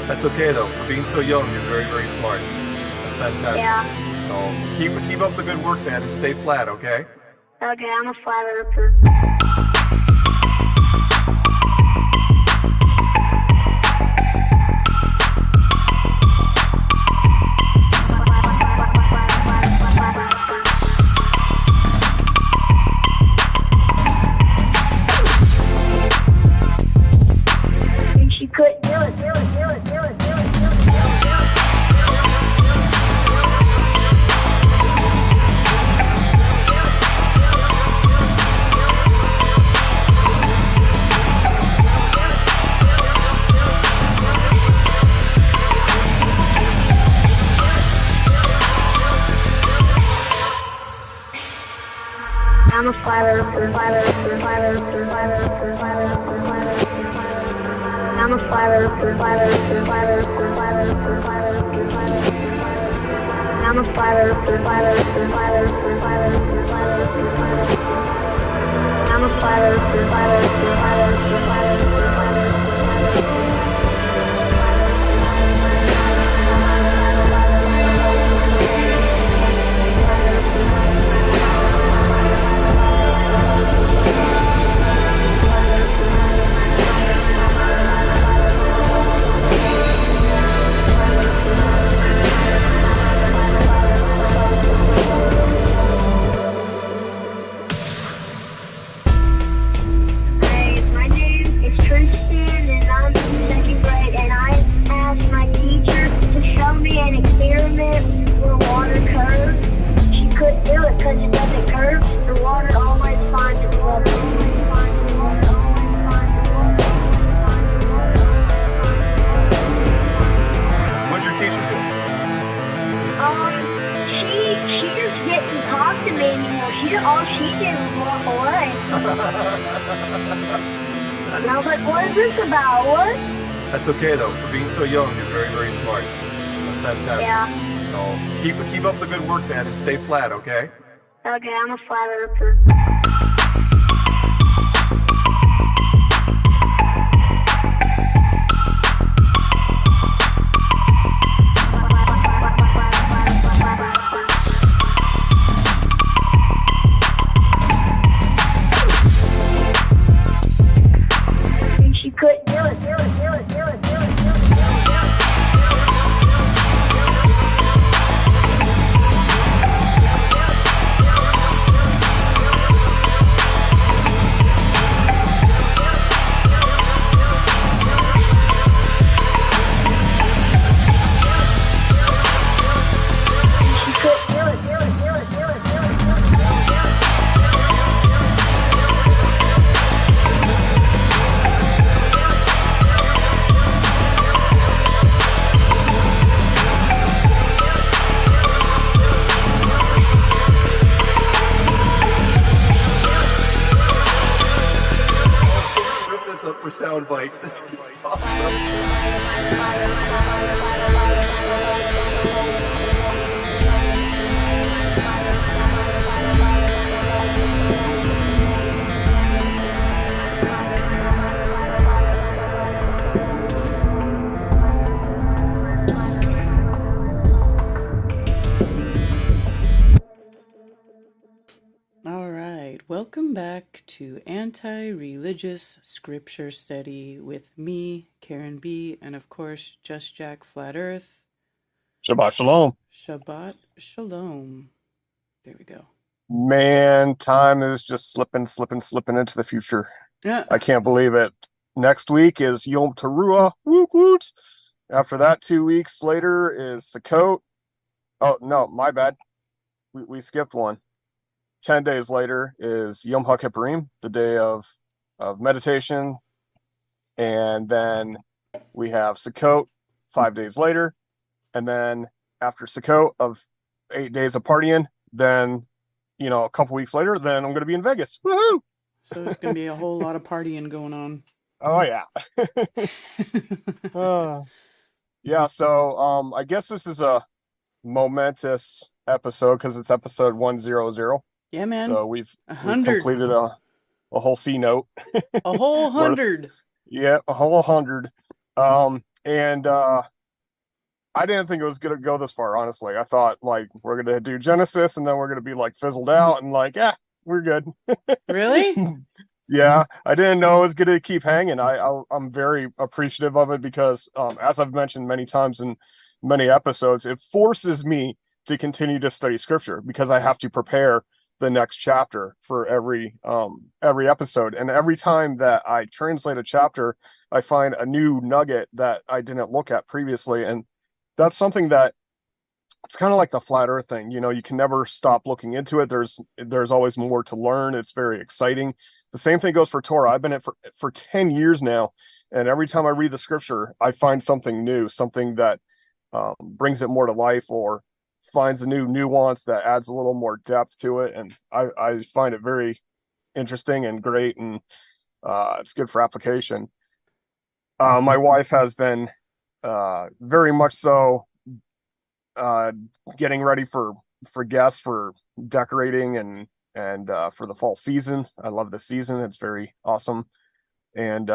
That's okay though. For being so young, you're very, very smart. That's fantastic. Yeah. So keep up the good work, man, and stay flat, okay? Okay, I'm a flat earther. She couldn't do it. I'm a flat earther. I'm a flat earther. I'm a flat earther. I'm a flat And I was like, what is this about? What? That's okay though. For being so young, you're very, very smart. That's fantastic. Yeah. So keep up the good work, man, and stay flat, okay? Okay, I'm a flat earther. Up for sound bites. This is awesome. Welcome back to Anti-Religious Scripture Study with me, Karen B., and of course, Just Jack Flat Earth. Shabbat Shalom. Shabbat Shalom. There we go. Man, time is just slipping into the future. Yeah. I can't believe it. Next week is Yom Teruah. Woot woot. After that, 2 weeks later is Sukkot. Oh, no, my bad. We skipped one. 10 days later is Yom HaKippurim, the day of meditation. And then we have Sukkot 5 days later. And then after Sukkot of 8 days of partying, then, a couple weeks later, then I'm going to be in Vegas. Woohoo! So there's going to be a whole lot of partying going on. Oh, yeah. Yeah, so I guess this is a momentous episode because it's episode 100. Yeah, man. So we've 100. completed a whole C note. A whole 100. Yeah, a whole 100. And I didn't think it was gonna go this far, honestly. I thought like we're gonna do Genesis and then we're gonna be like fizzled out and like, we're good. Really? Yeah, I didn't know it was gonna keep hanging. I'm very appreciative of it because as I've mentioned many times in many episodes, it forces me to continue to study scripture because I have to prepare the next chapter for every episode. And every time that I translate a chapter, I find a new nugget that I didn't look at previously. And that's something that it's kind of like the flat earth thing. You can never stop looking into it. There's always more to learn. It's very exciting. The same thing goes for Torah. I've been in it for 10 years now. And every time I read the scripture, I find something new, something that brings it more to life or finds a new nuance that adds a little more depth to it. And I find it very interesting and great. And it's good for application. My wife has been very much so getting ready for guests for decorating and for the fall season. I love the season. It's very awesome. And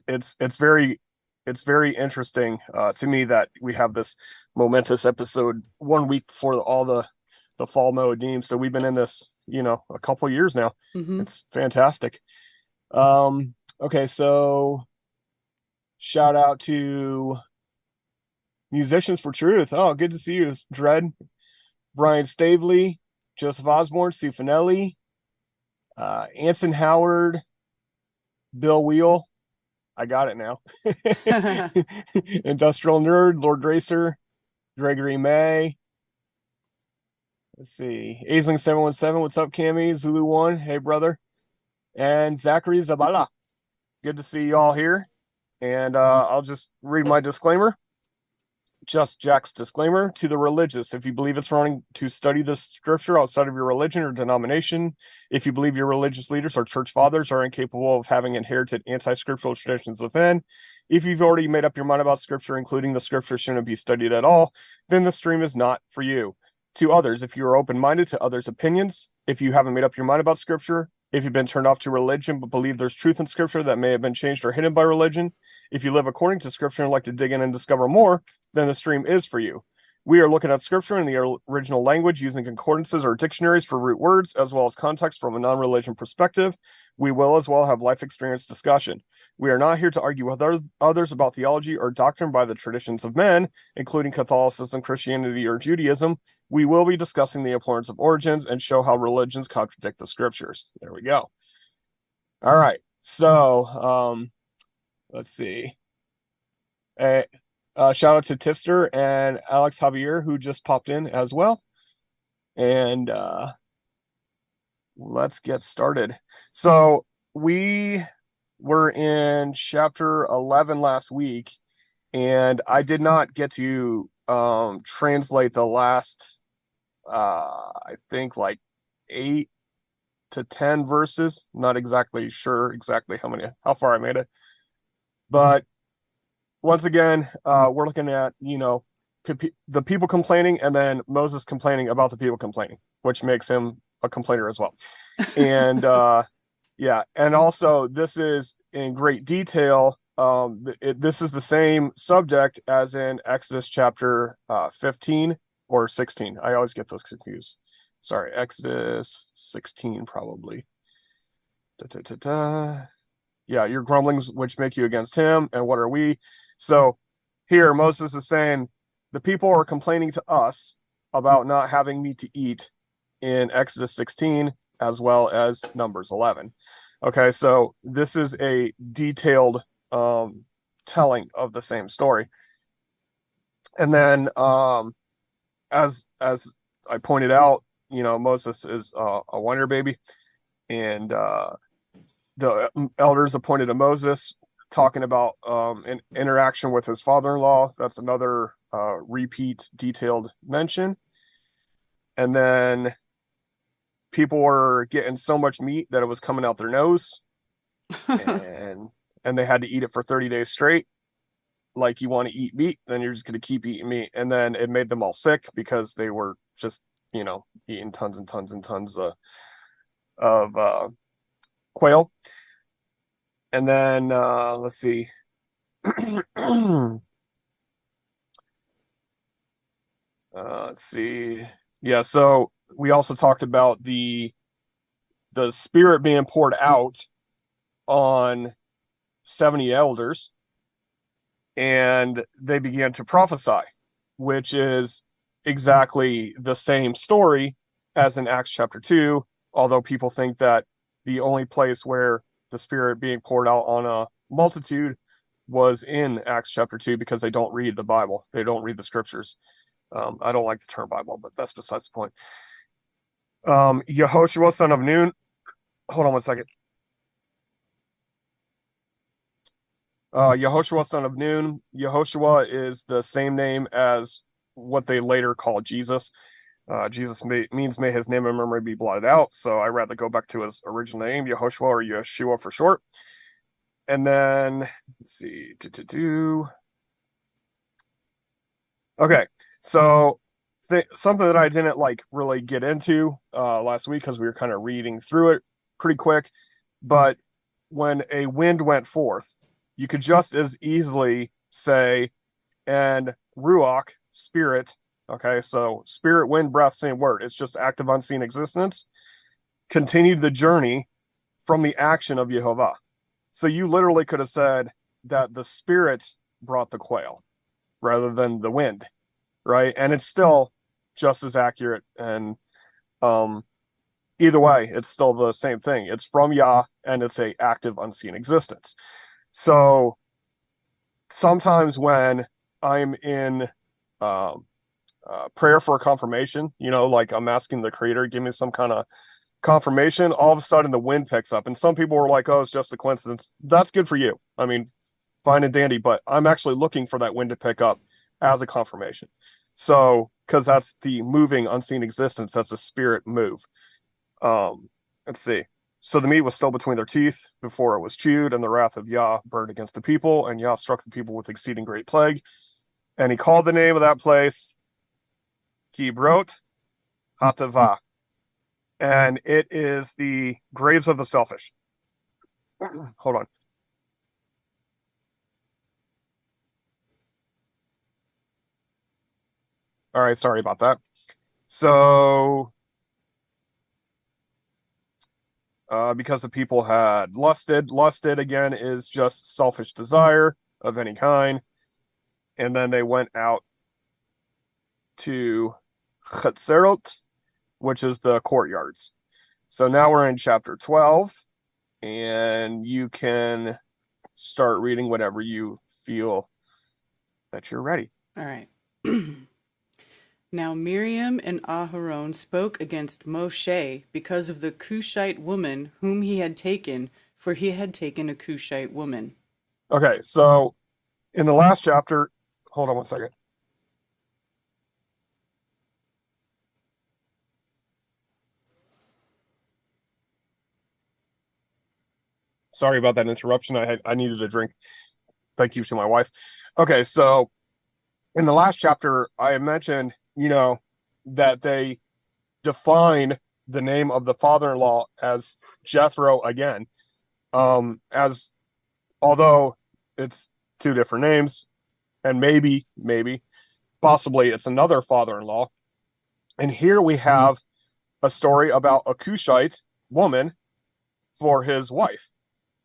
it's very interesting to me that we have this momentous episode 1 week before all the fall Moedim. So we've been in this, a couple years now. Mm-hmm. It's fantastic. Okay, so shout out to Musicians for Truth. Oh, good to see you, Dred. Brian Stavely, Joseph Osborne, Sue Finelli, Anson Howard, Bill Wheel. I got it now. Industrial Nerd, Lord Racer, Gregory May. Let's see. Aisling 717. What's up, Cammy? Zulu 1. Hey, brother. And Zachary Zabala. Good to see you all here. And I'll just read my disclaimer. Just Jack's disclaimer to the religious. If you believe it's wrong to study the scripture outside of your religion or denomination, if you believe your religious leaders or church fathers are incapable of having inherited anti-scriptural traditions of men, if you've already made up your mind about scripture, including the scripture shouldn't be studied at all, then the stream is not for you. To others, if you are open-minded to others' opinions, if you haven't made up your mind about scripture, if you've been turned off to religion but believe there's truth in scripture that may have been changed or hidden by religion, if you live according to scripture and like to dig in and discover more, then the stream is for you. We are looking at scripture in the original language using concordances or dictionaries for root words, as well as context from a non-religion perspective. We will as well have life experience discussion. We are not here to argue with others about theology or doctrine by the traditions of men, including Catholicism, Christianity, or Judaism. We will be discussing the importance of origins and show how religions contradict the scriptures. There we go. All right. So, let's see. Shout out to Tipster and Alex Javier, who just popped in as well. And let's get started. So we were in chapter 11 last week, and I did not get to translate the last, I think like 8 to 10 verses. Not exactly sure exactly how far I made it. But once again, we're looking at, the people complaining and then Moses complaining about the people complaining, which makes him a complainer as well. And yeah, and also this is in great detail. This is the same subject as in Exodus chapter 15 or 16. I always get those confused. Sorry, Exodus 16 probably. Yeah, your grumblings which make you against him, and what are we? So here Moses is saying the people are complaining to us, about not having meat to eat in Exodus 16 as well as Numbers 11. Okay, so this is a detailed telling of the same story. And then as I pointed out, Moses is a wonder baby, and the elders appointed to Moses, talking about an interaction with his father-in-law. That's another repeat detailed mention. And then people were getting so much meat that it was coming out their nose, and they had to eat it for 30 days straight. Like, you want to eat meat, then you're just going to keep eating meat. And then it made them all sick because they were just, eating tons and tons and tons of quail. And then let's see. Let's see. Yeah, so we also talked about the Spirit being poured out on 70 elders, and they began to prophesy, which is exactly the same story as in Acts chapter 2, although people think that the only place where the Spirit being poured out on a multitude was in Acts chapter 2, because they don't read the Bible. They don't read the scriptures. I don't like the term Bible, but that's besides the point. Yehoshua, son of Nun. Hold on one second. Yehoshua, son of Nun. Yehoshua is the same name as what they later call Jesus. Jesus means may his name and memory be blotted out. So I rather go back to his original name, Yehoshua, or Yeshua for short. And then, let's see. Okay, so something that I didn't really get into last week, because we were kind of reading through it pretty quick, but when a wind went forth, you could just as easily say, and ruach, spirit. Okay, so spirit, wind, breath, same word. It's just active, unseen existence. Continued the journey from the action of Yehovah. So you literally could have said that the Spirit brought the quail rather than the wind, right? And it's still just as accurate. And either way, it's still the same thing. It's from Yah, and it's a active, unseen existence. So sometimes when I'm in prayer for a confirmation, like I'm asking the Creator, give me some kind of confirmation, all of a sudden the wind picks up. And some people were like, oh, it's just a coincidence. That's good for you. I mean, fine and dandy, but I'm actually looking for that wind to pick up as a confirmation. So, because that's the moving, unseen existence, that's a spirit move. Let's see. So the meat was still between their teeth before it was chewed, and the wrath of Yah burned against the people, and Yah struck the people with exceeding great plague. And he called the name of that place Kibrot Hatava. And it is the graves of the selfish. Hold on. All right, sorry about that. So, because the people had lusted again is just selfish desire of any kind. And then they went out to Chetzerot, which is the courtyards. So now we're in chapter 12, and you can start reading whenever you feel that you're ready. All right. Now Miriam and Aharon spoke against Moshe because of the Cushite woman whom he had taken, for he had taken a Cushite woman. Okay, so in the last chapter, hold on one second. Sorry about that interruption. I needed a drink. Thank you to my wife. Okay, so in the last chapter, I had mentioned, that they define the name of the father-in-law as Jethro again, as although it's two different names, and maybe, possibly it's another father-in-law. And here we have a story about a Cushite woman for his wife,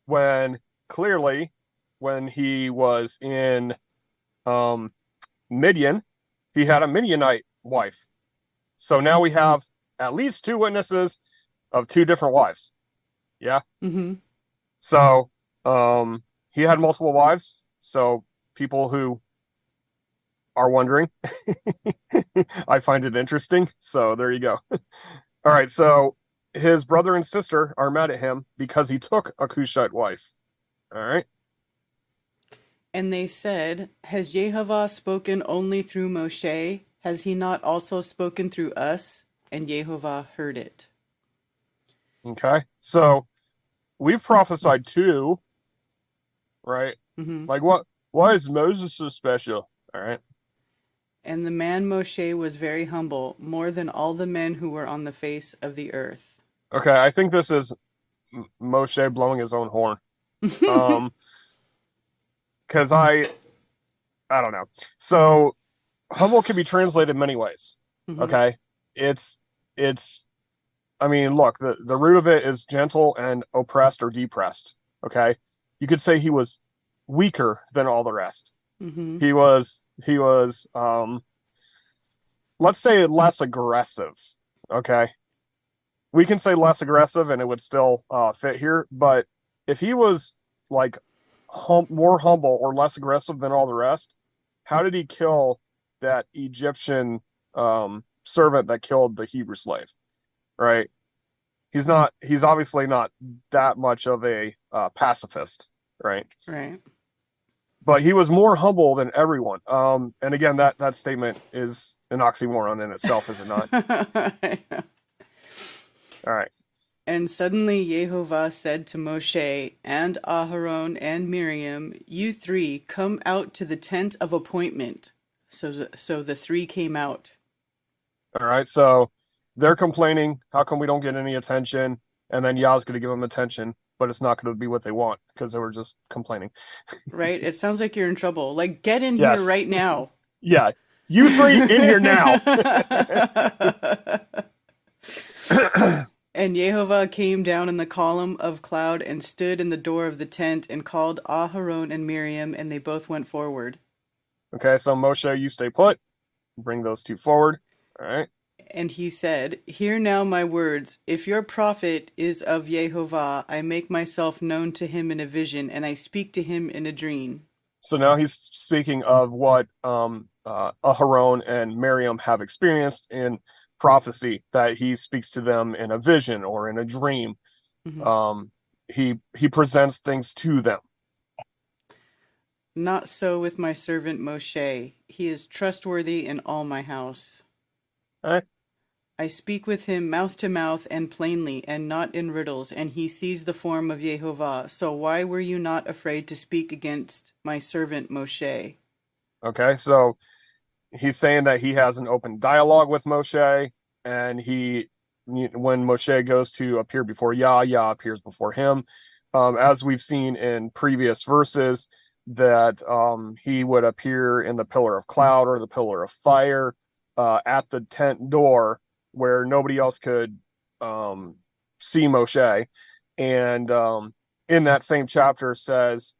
when clearly when he was in Midian, he had a Midianite wife. So now we have at least 2 witnesses of 2 different wives. Yeah. Mm-hmm. So he had multiple wives. So people who are wondering, I find it interesting. So there you go. All right. So his brother and sister are mad at him because he took a Cushite wife. All right. And they said, Has Jehovah spoken only through Moshe? Has he not also spoken through us? And Jehovah heard it. Okay. So we've prophesied too, right? Mm-hmm. Like what? Why is Moses so special? All right. And the man Moshe was very humble, more than all the men who were on the face of the earth. Okay. I think this is Moshe blowing his own horn. Because I don't know. So humble can be translated many ways. Mm-hmm. Okay. It's I mean, look, the root of it is gentle and oppressed or depressed. Okay. You could say he was weaker than all the rest. Mm-hmm. He was let's say less aggressive. Okay. We can say less aggressive and it would still fit here, but if he was like more humble or less aggressive than all the rest, how did he kill that Egyptian servant that killed the Hebrew slave? Right? He's obviously not that much of a pacifist, right? Right. But he was more humble than everyone. And again, that statement is an oxymoron in itself, is it not? All right. And suddenly Jehovah said to Moshe and Aharon and Miriam, You 3 come out to the tent of appointment. So the 3 came out. All right. So they're complaining, how come we don't get any attention? And then Yah's going to give them attention, but it's not going to be what they want because they were just complaining. Right? It sounds like you're in trouble. Like, get in Yes. here right now. Yeah. You 3 in here now. And Jehovah came down in the column of cloud and stood in the door of the tent and called Aharon and Miriam, and they both went forward. Okay, so Moshe, you stay put. Bring those 2 forward. All right. And he said, Hear now my words. If your prophet is of Jehovah, I make myself known to him in a vision, and I speak to him in a dream. So now he's speaking of what Aharon and Miriam have experienced in prophecy, that he speaks to them in a vision or in a dream. Mm-hmm. He presents things to them. Not so with my servant Moshe. He is trustworthy in all my house. Okay. I speak with him mouth to mouth and plainly, and not in riddles, and he sees the form of Jehovah. So why were you not afraid to speak against my servant Moshe? Okay, so he's saying that he has an open dialogue with Moshe, and when Moshe goes to appear before Yah appears before him. As we've seen in previous verses, that he would appear in the pillar of cloud or the pillar of fire at the tent door where nobody else could see Moshe. And in that same chapter says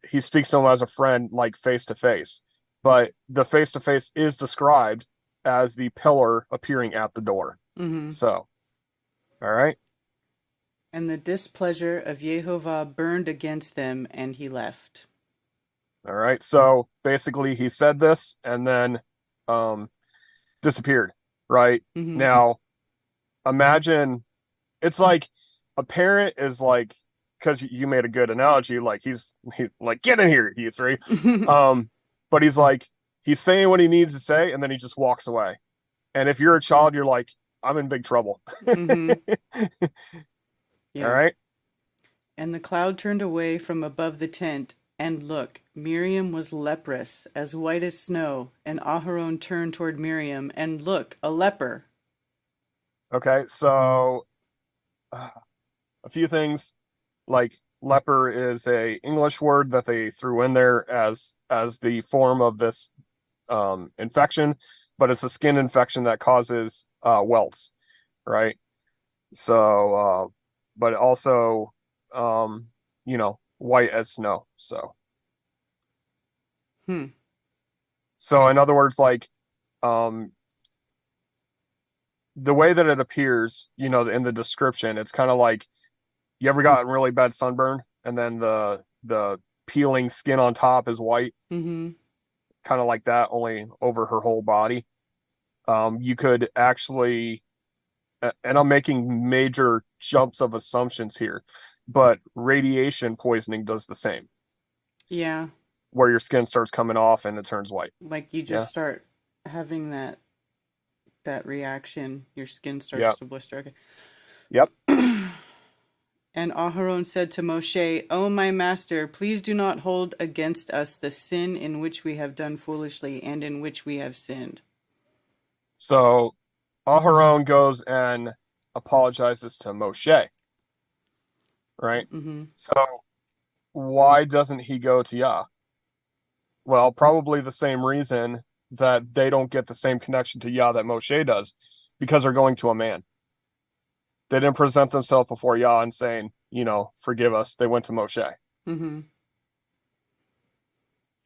he speaks to him as a friend, like face to face. But the face to face is described as the pillar appearing at the door. Mm-hmm. So, all right. And the displeasure of Jehovah burned against them, and he left. All right. So basically, he said this and then disappeared. Right. Mm-hmm. Now, imagine it's like a parent is like, because you made a good analogy, like he's like, get in here, you 3. But he's saying what he needs to say, and then he just walks away. And if you're a child, you're like, I'm in big trouble. Mm-hmm. Yeah. All right. And the cloud turned away from above the tent, and look, Miriam was leprous, as white as snow, and Aharon turned toward Miriam, and look, a leper. Okay, so a few things, like leper is a English word that they threw in there as the form of this infection, but it's a skin infection that causes welts, right? So but also white as snow. So so in other words, like the way that it appears, you know, in the description, it's kind of like, you ever gotten really bad sunburn and then the peeling skin on top is white, Mm-hmm. kind of like that, only over her whole body. You could actually, and I'm making major jumps of assumptions here, but radiation poisoning does the same, Yeah. where your skin starts coming off and it turns white. Like you Yeah. just start having that reaction, your skin starts Yep. to blister. Okay. Yep. And Aharon said to Moshe, O my master, please do not hold against us the sin in which we have done foolishly and in which we have sinned. So Aharon goes and apologizes to Moshe, right? Mm-hmm. So why doesn't he go to Yah? Well, probably the same reason that they don't get the same connection to Yah that Moshe does, because they're going to a man. They didn't present themselves before Yah and saying, you know, forgive us. They went to Moshe. Mm-hmm.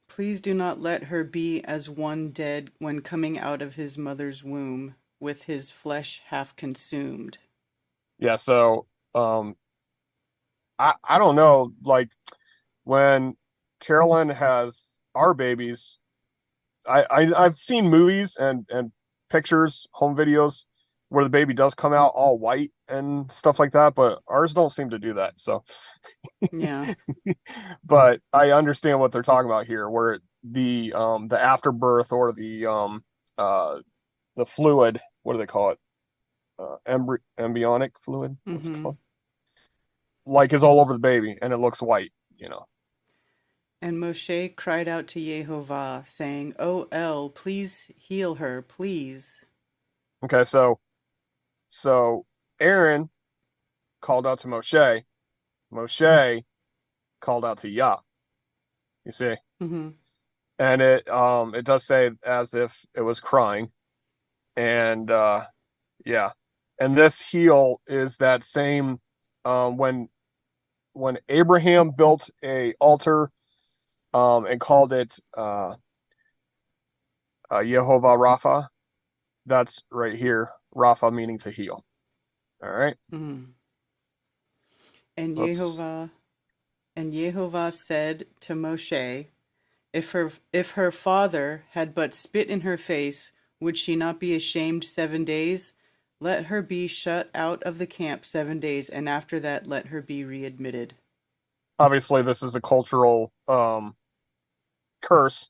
Please do not let her be as one dead when coming out of his mother's womb, with his flesh half consumed. Yeah, so I don't know, like when Carolyn has our babies, I've seen movies and pictures, home videos where the baby does come out all white and stuff like that, but ours don't seem to do that. So, Yeah. but I understand what they're talking about here, where the afterbirth or the fluid, what do they call it? Embryonic fluid, what's it Mm-hmm. called? Like is all over the baby and it looks white, you know. And Moshe cried out to Yehovah, saying, O El, please heal her, please. Okay, so Aaron called out to Moshe. Moshe called out to Yah. You see, Mm-hmm. and it does say as if it was crying, and yeah, and this heal is that same when Abraham built a altar and called it Yehovah Rapha. That's right here, Rapha meaning to heal. All right. Mm-hmm. And Oops. Yehovah said to Moshe, if her father had but spit in her face, would she not be ashamed 7 days? Let her be shut out of the camp 7 days, and after that let her be readmitted. Obviously, this is a cultural curse,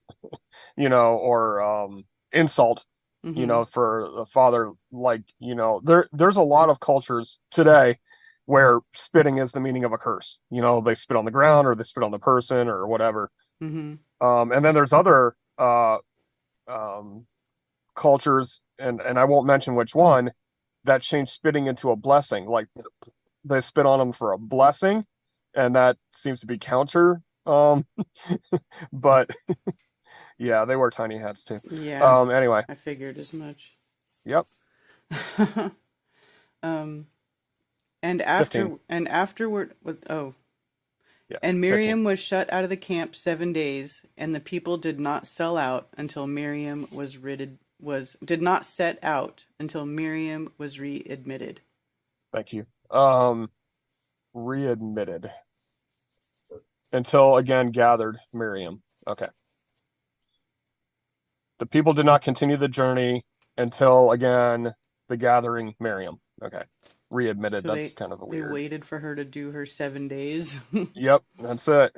you know, or insult, you Mm-hmm. know, for the father. Like, you know, there's a lot of cultures today where spitting is the meaning of a curse. You know, they spit on the ground or they spit on the person or whatever. Mm-hmm. And then there's other um, cultures, and I won't mention which one, that change spitting into a blessing. Like they spit on them for a blessing, and that seems to be counter. But yeah, they wear tiny hats too. Yeah, Anyway, I figured as much. yep, um, and 15. afterward, Yeah, and 15. Miriam was shut out of the camp 7 days, and the people did not sell out until Miriam did not set out until Miriam was readmitted. Thank you. Readmitted until again gathered Miriam. Okay. The people did not continue the journey until again the gathering Miriam. Okay. Readmitted. So That's kind of a they weird. waited for her to do her 7 days. Yep, that's it.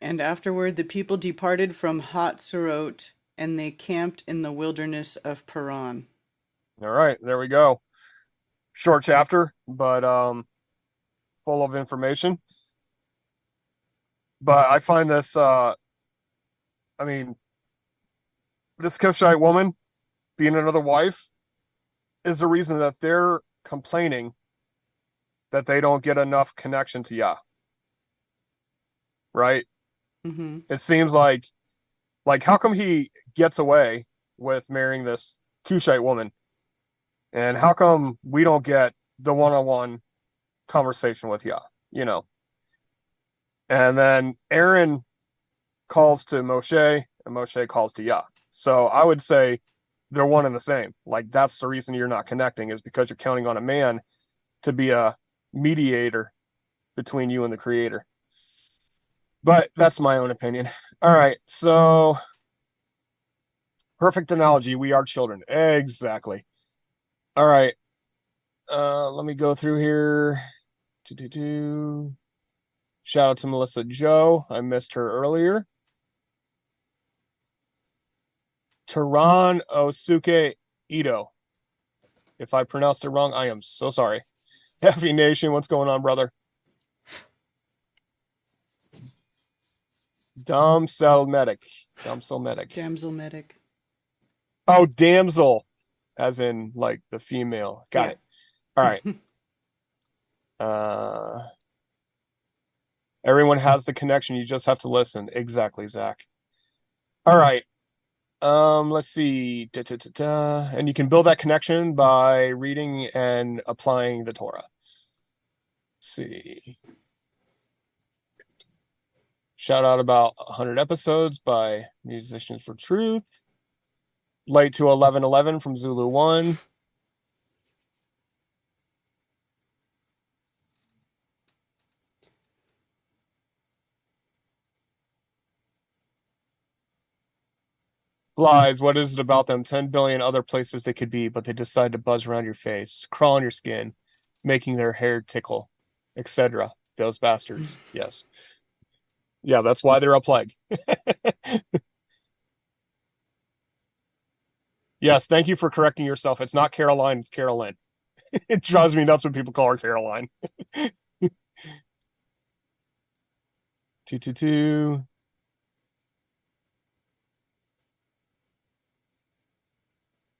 And afterward the people departed from Hatzerot, and they camped in the wilderness of Paran. All right, there we go. Short chapter, but full of information. But I find this I mean, this Cushite woman being another wife is the reason that they're complaining that they don't get enough connection to Yah. Right? Mm-hmm. It seems like how come he gets away with marrying this Cushite woman? And how come we don't get the one-on-one conversation with Yah? You know. And then Aaron calls to Moshe, and Moshe calls to Yah. So I would say they're one and the same. Like, that's the reason you're not connecting, is because you're counting on a man to be a mediator between you and the creator. But that's my own opinion. All right, so perfect analogy. We are children. Exactly. All right. Let me go through here. Shout out to Melissa Joe. I missed her earlier. Tehran Osuke Ito. If I pronounced it wrong, I am so sorry. FE Nation, what's going on, brother? Damsel Medic. Damsel medic. Oh, damsel, as in like the female. Got it. All right. Everyone has the connection. You just have to listen. Exactly, Zach. All right. Let's see. And you can build that connection by reading and applying the Torah. Let's see. Shout out about 100 episodes by Musicians for Truth. Light to 1111 from Zulu 1. Flies, what is it about them? 10 billion other places they could be, but they decide to buzz around your face, crawl on your skin, making their hair tickle, etc. Those bastards. Yes. Yeah, that's why they're a plague. Yes, thank you for correcting yourself. It's not Caroline, it's Carolyn. It drives me nuts when people call her Caroline. 222.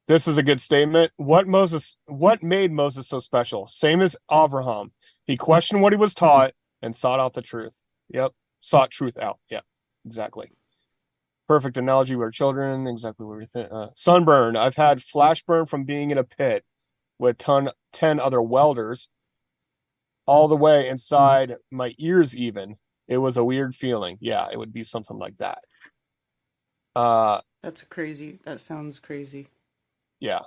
This is a good statement. What made Moses so special? Same as Abraham. He questioned what he was taught and sought out the truth. Yep. Sought truth out. Yeah, exactly. Perfect analogy. We're children. Exactly what we think. Sunburn. I've had flash burn from being in a pit with 10 other welders all the way inside my ears even. It was a weird feeling. Yeah, it would be something like that. That sounds crazy. Yeah.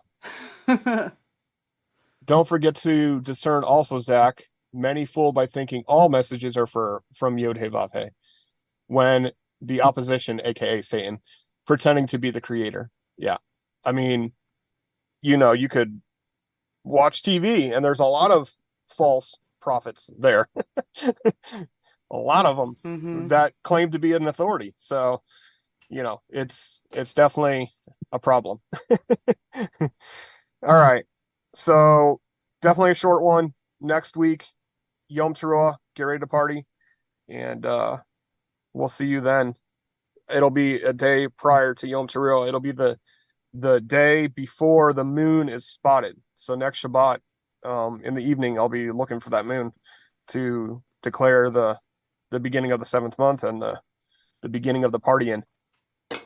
Don't forget to discern also, Zach. Many fool by thinking all messages are from Yod-Heh-Vav-Heh, when the opposition, aka Satan, pretending to be the creator. Yeah. I mean, you could watch TV and there's a lot of false prophets there. A lot of them that claim to be an authority. So, it's definitely a problem. All right. So definitely a short one. Next week, Yom Teruah, get ready to party. And we'll see you then. It'll be a day prior to Yom Teruah. It'll be the day before the moon is spotted. So next Shabbat, in the evening, I'll be looking for that moon to declare the beginning of the 7th month and the beginning of the partying.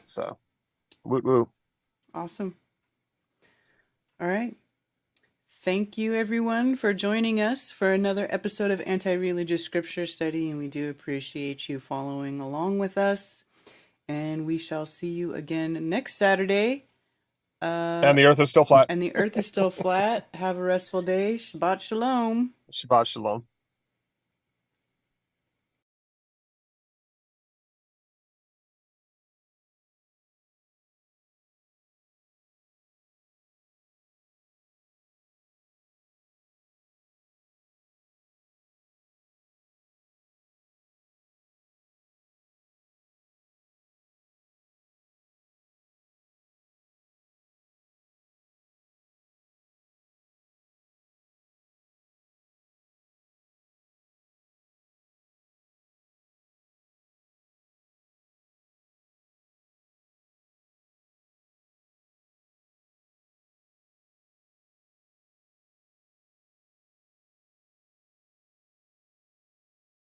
So, woot woo. Awesome. All right. Thank you, everyone, for joining us for another episode of Anti-Religious Scripture Study, and we do appreciate you following along with us. And we shall see you again next Saturday. And the earth is still flat. And the earth is still flat. Have a restful day. Shabbat shalom. Shabbat shalom.